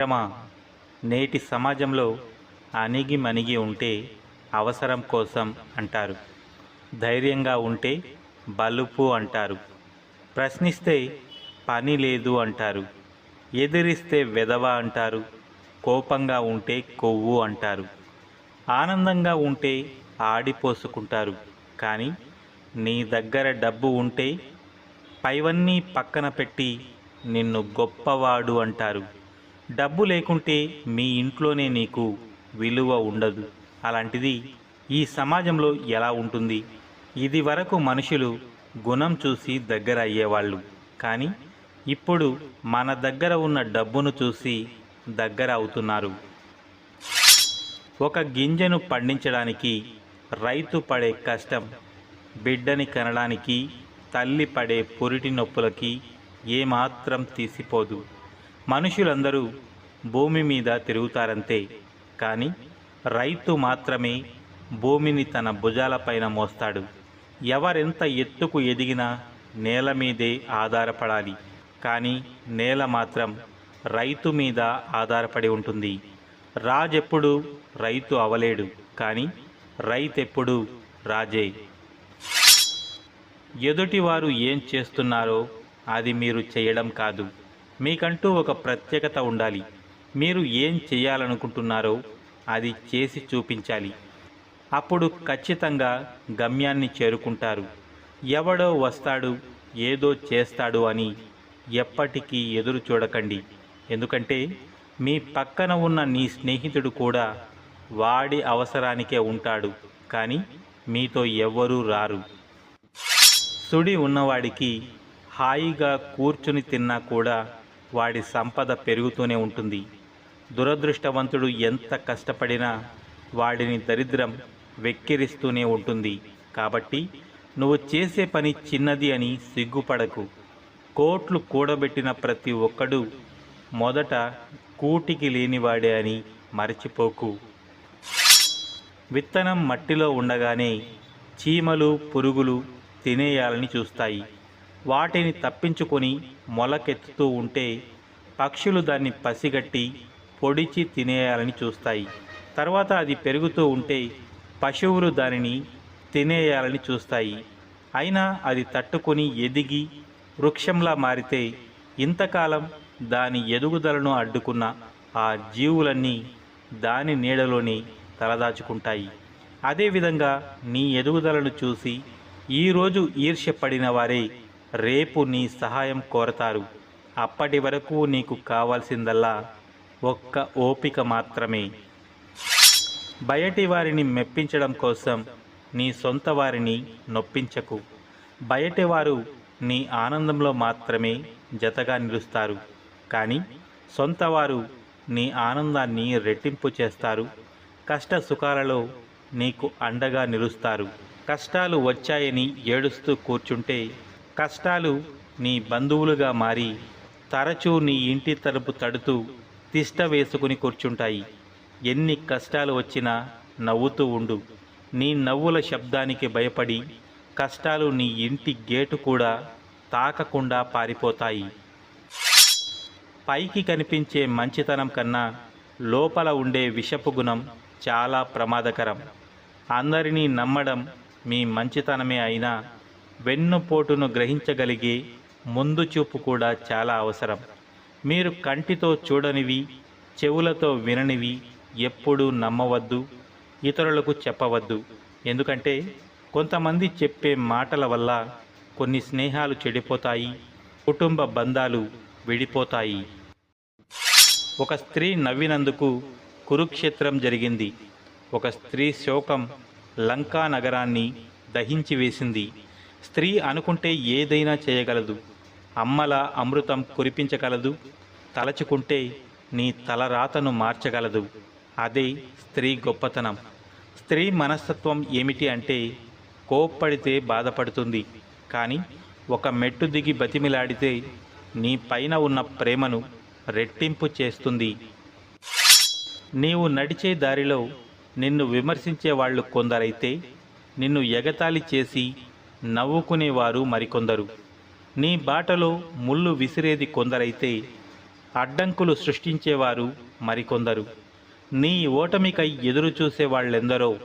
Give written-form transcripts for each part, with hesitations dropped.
మిత్రమా, నేటి సమాజంలో అణిగిమణిగి ఉంటే అవసరం కోసం అంటారు. ధైర్యంగా ఉంటే బలుపు అంటారు. ప్రశ్నిస్తే పని లేదు అంటారు. ఎదిరిస్తే వెధవ అంటారు. కోపంగా ఉంటే కొవ్వు అంటారు. ఆనందంగా ఉంటే ఆడిపోసుకుంటారు. కానీ నీ దగ్గర డబ్బు ఉంటే పైవన్నీ పక్కన పెట్టి నిన్ను గొప్పవాడు అంటారు. డబ్బు లేకుంటే మీ ఇంట్లోనే నీకు విలువ ఉండదు. అలాంటిది ఈ సమాజంలో ఎలా ఉంటుంది? ఇది వరకు మనుషులు గుణం చూసి దగ్గర అయ్యేవాళ్ళు. కానీ ఇప్పుడు మన దగ్గర ఉన్న డబ్బును చూసి దగ్గర అవుతున్నారు. ఒక గింజను పండించడానికి రైతు పడే కష్టం బిడ్డని కనడానికి తల్లి పడే పురిటి నొప్పులకి ఏమాత్రం తీసిపోదు. మనుషులందరూ భూమి మీద తిరుగుతారంతే, కానీ రైతు మాత్రమే భూమిని తన భుజాలపైన మోస్తాడు. ఎవరెంత ఎత్తుకు ఎదిగినా నేల మీదే ఆధారపడాలి. కానీ నేల మాత్రం రైతు మీద ఆధారపడి ఉంటుంది. రాజెప్పుడు రైతు అవలేడు, కానీ రైతెప్పుడు రాజే. ఎదుటివారు ఏం చేస్తున్నారో అది మీరు చేయడం కాదు. మీకంటూ ఒక ప్రత్యేకత ఉండాలి. మీరు ఏం చేయాలనుకుంటున్నారో అది చేసి చూపించాలి. అప్పుడు ఖచ్చితంగా గమ్యాన్ని చేరుకుంటారు. ఎవడో వస్తాడు, ఏదో చేస్తాడు అని ఎప్పటికీ ఎదురు చూడకండి. ఎందుకంటే మీ పక్కన ఉన్న నీ స్నేహితుడు కూడా వాడి అవసరానికే ఉంటాడు, కానీ మీతో ఎవ్వరూ రారు. సుడి ఉన్నవాడికి హాయిగా కూర్చుని తిన్నా కూడా వాడి సంపద పెరుగుతూనే ఉంటుంది. దురదృష్టవంతుడు ఎంత కష్టపడినా వాడిని దరిద్రం వెక్కిరిస్తూనే ఉంటుంది. కాబట్టి నువ్వు చేసే పని చిన్నది అని సిగ్గుపడకు. కోట్లు కూడబెట్టిన ప్రతి ఒక్కడు మొదట కూటికి లేనివాడే అని మరచిపోకు. విత్తనం మట్టిలో ఉండగానే చీమలు పురుగులు తినేయాలని చూస్తాయి. వాటిని తప్పించుకొని మొలకెత్తుతూ ఉంటే పక్షులు దాన్ని పసిగట్టి పొడిచి తినేయాలని చూస్తాయి. తర్వాత అది పెరుగుతూ ఉంటే పశువులు దానిని తినేయాలని చూస్తాయి. అయినా అది తట్టుకొని ఎదిగి వృక్షంలా మారితే ఇంతకాలం దాని ఎదుగుదలను అడ్డుకున్న ఆ జీవులన్నీ దాని నీడలోనే తలదాచుకుంటాయి. అదేవిధంగా నీ ఎదుగుదలను చూసి ఈరోజు ఈర్ష్యపడిన వారే రేపు నీ సహాయం కోరతారు. అప్పటి వరకు నీకు కావాల్సిందల్లా ఒక్క ఓపిక మాత్రమే. బయటి వారిని మెప్పించడం కోసం నీ సొంత వారిని నొప్పించకు. బయటి వారు నీ ఆనందంలో మాత్రమే జతగా నిలుస్తారు, కానీ సొంతవారు నీ ఆనందాన్ని రెట్టింపు చేస్తారు. కష్ట సుఖాలలో నీకు అండగా నిలుస్తారు. కష్టాలు వచ్చాయని ఏడుస్తూ కూర్చుంటే కష్టాలు నీ బంధువులుగా మారి తరచూ నీ ఇంటి తలుపు తడుతూ తిష్ట వేసుకుని కూర్చుంటాయి. ఎన్ని కష్టాలు వచ్చినా నవ్వుతూ ఉండు. నీ నవ్వుల శబ్దానికి భయపడి కష్టాలు నీ ఇంటి గేటు కూడా తాకకుండా పారిపోతాయి. పైకి కనిపించే మంచితనం కన్నా లోపల ఉండే విషపు గుణం చాలా ప్రమాదకరం. అందరినీ నమ్మడం మీ మంచితనమే అయినా వెన్నుపోటును గ్రహించగలిగే ముందు చూపు కూడా చాలా అవసరం. మీరు కంటితో చూడనివి, చెవులతో విననివి ఎప్పుడూ నమ్మవద్దు, ఇతరులకు చెప్పవద్దు. ఎందుకంటే కొంతమంది చెప్పే మాటల వల్ల కొన్ని స్నేహాలు చెడిపోతాయి, కుటుంబ బంధాలు విడిపోతాయి. ఒక స్త్రీ నవ్వినందుకు కురుక్షేత్రం జరిగింది. ఒక స్త్రీ శోకం లంకా నగరాన్ని దహించి వేసింది. స్త్రీ అనుకుంటే ఏదైనా చేయగలదు. అమ్మల అమృతం కురిపించగలదు. తలచుకుంటే నీ తలరాతను మార్చగలదు. అదే స్త్రీ గొప్పతనం. స్త్రీ మనస్తత్వం ఏమిటి అంటే కోప్పడితే బాధపడుతుంది, కానీ ఒక మెట్టు దిగి బతిమిలాడితే నీ పైన ఉన్న ప్రేమను రెట్టింపు చేస్తుంది. నీవు నడిచే దారిలో నిన్ను విమర్శించే వాళ్ళు కొందరైతే నిన్ను ఎగతాళి చేసి నవ్వుకునేవారు మరికొందరు. నీ బాటలో ముళ్ళు విసిరేది కొందరైతే అడ్డంకులు సృష్టించేవారు మరికొందరు. నీ ఓటమికై ఎదురు చూసే వాళ్ళెందరో.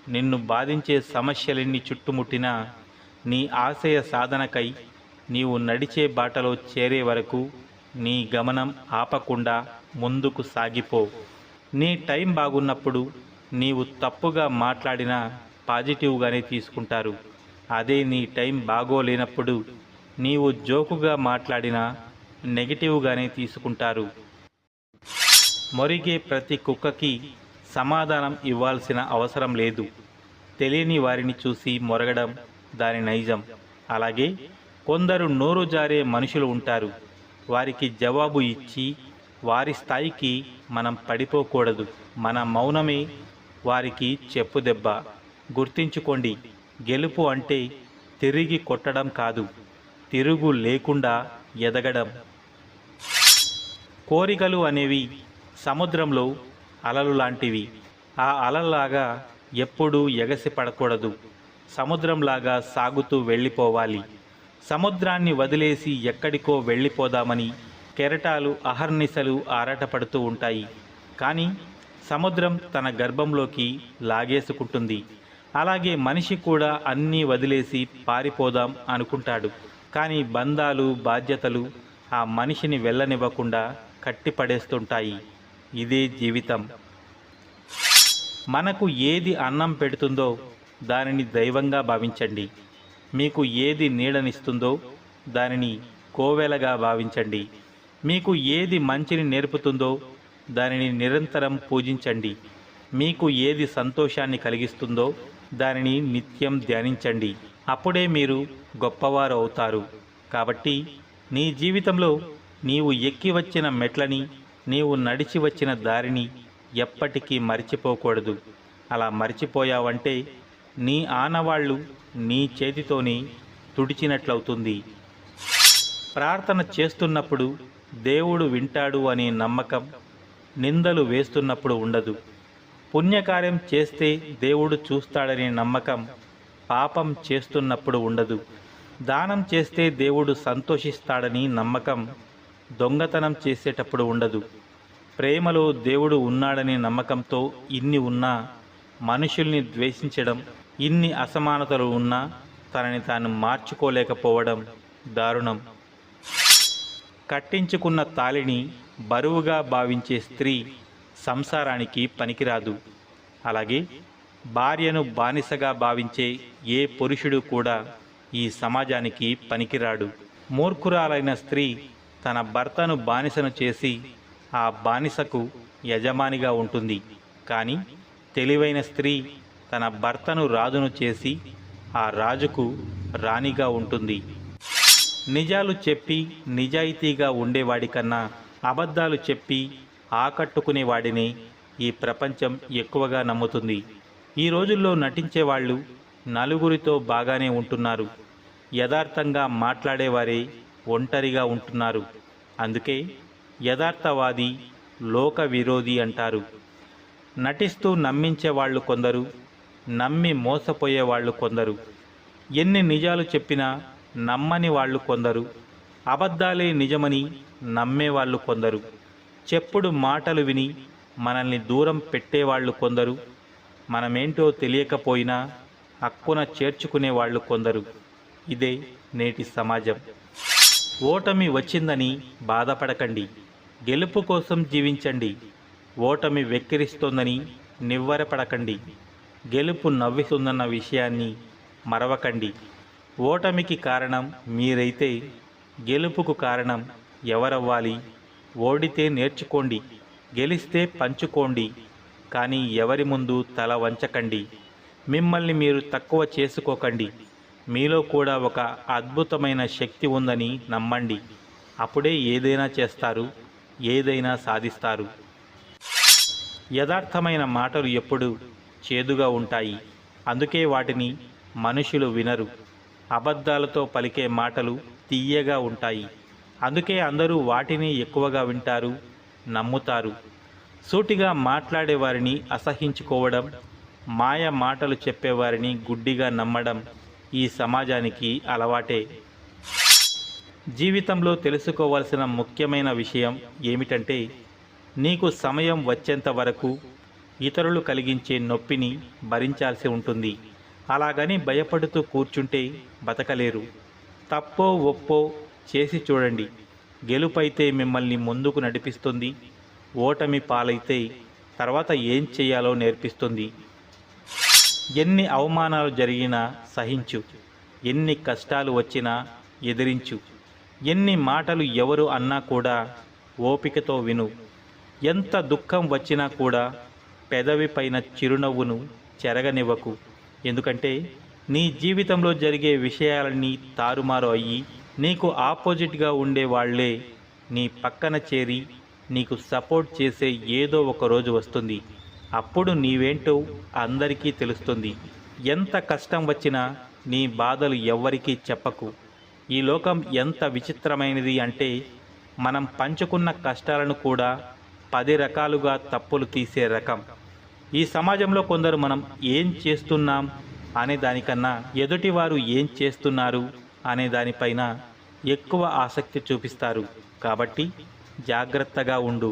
నిన్ను బాధించే సమస్యలెన్ని చుట్టుముట్టినా నీ ఆశయ సాధనకై నీవు నడిచే బాటలో చేరే వరకు నీ గమనం ఆపకుండా ముందుకు సాగిపో. నీ టైం బాగున్నప్పుడు నీవు తప్పుగా మాట్లాడినా పాజిటివ్గానే తీసుకుంటారు. అదే నీ టైం బాగోలేనప్పుడు నీవు జోకుగా మాట్లాడినా నెగిటివ్గానే తీసుకుంటారు. మొరిగే ప్రతి కుక్కకి సమాధానం ఇవ్వాల్సిన అవసరం లేదు. తెలియని వారిని చూసి మొరగడం దాని నైజం. అలాగే కొందరు నోరు జారే మనుషులు ఉంటారు. వారికి జవాబు ఇచ్చి వారి స్థాయికి మనం పడిపోకూడదు. మన మౌనమే వారికి చెప్పుదెబ్బ. గుర్తించుకోండి, గెలుపు అంటే తిరిగి కొట్టడం కాదు, తిరుగు లేకుండా ఎదగడం. కోరికలు అనేవి సముద్రంలో అలలు లాంటివి. ఆ అలలాగా ఎప్పుడూ ఎగసి పడకూడదు. సముద్రంలాగా సాగుతూ వెళ్ళిపోవాలి. సముద్రాన్ని వదిలేసి ఎక్కడికో వెళ్ళిపోదామని కెరటాలు అహర్నిశలు ఆరాటపడుతూ ఉంటాయి. కానీ సముద్రం తన గర్భంలోకి లాగేసుకుంటుంది. అలాగే మనిషి కూడా అన్నీ వదిలేసి పారిపోదాం అనుకుంటాడు. కానీ బంధాలు, బాధ్యతలు ఆ మనిషిని వెళ్ళనివ్వకుండా కట్టిపడేస్తుంటాయి. ఇదే జీవితం. మనకు ఏది అన్నం పెడుతుందో దానిని దైవంగా భావించండి. మీకు ఏది నీడనిస్తుందో దానిని కోవెలగా భావించండి. మీకు ఏది మంచిని నేర్పుతుందో దానిని నిరంతరం పూజించండి. మీకు ఏది సంతోషాన్ని కలిగిస్తుందో దానిని నిత్యం ధ్యానించండి. అప్పుడే మీరు గొప్పవారు అవుతారు. కాబట్టి నీ జీవితంలో నీవు ఎక్కి వచ్చిన మెట్లని, నీవు నడిచి వచ్చిన దారిని ఎప్పటికీ మరిచిపోకూడదు. అలా మరిచిపోయావంటే నీ ఆనవాళ్ళు నీ చేతితోనే తుడిచినట్లవుతుంది. ప్రార్థన చేస్తున్నప్పుడు దేవుడు వింటాడు అనే నమ్మకం నిందలు వేస్తున్నప్పుడు ఉండదు. పుణ్యకార్యం చేస్తే దేవుడు చూస్తాడనే నమ్మకం పాపం చేస్తున్నప్పుడు ఉండదు. దానం చేస్తే దేవుడు సంతోషిస్తాడని నమ్మకం దొంగతనం చేసేటప్పుడు ఉండదు. ప్రేమలో దేవుడు ఉన్నాడనే నమ్మకంతో ఇన్ని ఉన్నా మనుషుల్ని ద్వేషించడం, ఇన్ని అసమానతలు ఉన్నా తనని తాను మార్చుకోలేకపోవడం దారుణం. కట్టించుకున్న తాళిని బరువుగా భావించే స్త్రీ సంసారానికి పనికిరాదు. అలాగే భార్యను బానిసగా భావించే ఏ పురుషుడు కూడా ఈ సమాజానికి పనికిరాడు. మూర్ఖురాలైన స్త్రీ తన భర్తను బానిసను చేసి ఆ బానిసకు యజమానిగా ఉంటుంది. కానీ తెలివైన స్త్రీ తన భర్తను రాజును చేసి ఆ రాజుకు రాణిగా ఉంటుంది. నిజాలు చెప్పి నిజాయితీగా ఉండేవాడికన్నా అబద్ధాలు చెప్పి ఆకట్టుకునేవాడిని ఈ ప్రపంచం ఎక్కువగా నమ్ముతుంది. ఈ రోజుల్లో నటించేవాళ్ళు నలుగురితో బాగానే ఉంటున్నారు. యథార్థంగా మాట్లాడేవారే ఒంటరిగా ఉంటున్నారు. అందుకే యథార్థవాది లోక విరోధి అంటారు. నటిస్తూ నమ్మించేవాళ్ళు కొందరు, నమ్మి మోసపోయేవాళ్ళు కొందరు. ఎన్ని నిజాలు చెప్పినా నమ్మని వాళ్ళు కొందరు, అబద్ధాలే నిజమని నమ్మేవాళ్ళు కొందరు, చెప్పుడు మాటలు విని మనల్ని దూరం పెట్టేవాళ్ళు కొందరు, మనమేంటో తెలియకపోయినా హక్కున చేర్చుకునేవాళ్ళు కొందరు. ఇదే నేటి సమాజం. ఓటమి వచ్చిందని బాధపడకండి, గెలుపు కోసం జీవించండి. ఓటమి వెక్కిరిస్తోందని నివ్వరపడకండి, గెలుపు నవ్విస్తుందన్న విషయాన్ని మరవకండి. ఓటమికి కారణం మీరైతే గెలుపుకు కారణం ఎవరవ్వాలి? ఓడితే నేర్చుకోండి, గెలిస్తే పంచుకోండి. కానీ ఎవరి ముందు తల వంచకండి. మిమ్మల్ని మీరు తక్కువ చేసుకోకండి. మీలో కూడా ఒక అద్భుతమైన శక్తి ఉందని నమ్మండి. అప్పుడే ఏదైనా చేస్తారు, ఏదైనా సాధిస్తారు. యథార్థమైన మాటలు ఎప్పుడు చేదుగా ఉంటాయి. అందుకే వాటిని మనుషులు వినరు. అబద్ధాలతో పలికే మాటలు తీయగా ఉంటాయి. అందుకే అందరూ వాటిని ఎక్కువగా వింటారు, నమ్ముతారు. సూటిగా మాట్లాడేవారిని అసహించుకోవడం, మాయ మాటలు చెప్పేవారిని గుడ్డిగా నమ్మడం ఈ సమాజానికి అలవాటే. జీవితంలో తెలుసుకోవాల్సిన ముఖ్యమైన విషయం ఏమిటంటే, నీకు సమయం వచ్చేంత వరకు ఇతరులు కలిగించే నొప్పిని భరించాల్సి ఉంటుంది. అలాగని భయపడుతూ కూర్చుంటే బతకలేరు. తప్పో ఒప్పో చేసి చూడండి. గెలుపైతే మిమ్మల్ని ముందుకు నడిపిస్తుంది, ఓటమి పాలైతే తర్వాత ఏం చేయాలో నేర్పిస్తుంది. ఎన్ని అవమానాలు జరిగినా సహించు, ఎన్ని కష్టాలు వచ్చినా ఎదిరించు, ఎన్ని మాటలు ఎవరు అన్నా కూడా ఓపికతో విను. ఎంత దుఃఖం వచ్చినా కూడా పెదవి పైన చిరునవ్వును చెరగనివ్వకు. ఎందుకంటే నీ జీవితంలో జరిగే విషయాలన్నీ తారుమారు అయ్యి నీకు ఆపోజిట్గా ఉండే వాళ్ళే నీ పక్కన చేరి నీకు సపోర్ట్ చేసే ఏదో ఒక రోజు వస్తుంది. అప్పుడు నీవేంటో అందరికీ తెలుస్తుంది. ఎంత కష్టం వచ్చినా నీ బాధలు ఎవ్వరికీ చెప్పకు. ఈ లోకం ఎంత విచిత్రమైనది అంటే, మనం పంచుకున్న కష్టాలను కూడా 10 రకాలుగా తప్పులు తీసే రకం. ఈ సమాజంలో కొందరు మనం ఏం చేస్తున్నాం అనే దానికన్నా ఎదుటివారు ఏం చేస్తున్నారు అనే దానిపైన ఎక్కువ ఆసక్తి చూపిస్తారు. కాబట్టి జాగ్రత్తగా ఉండు.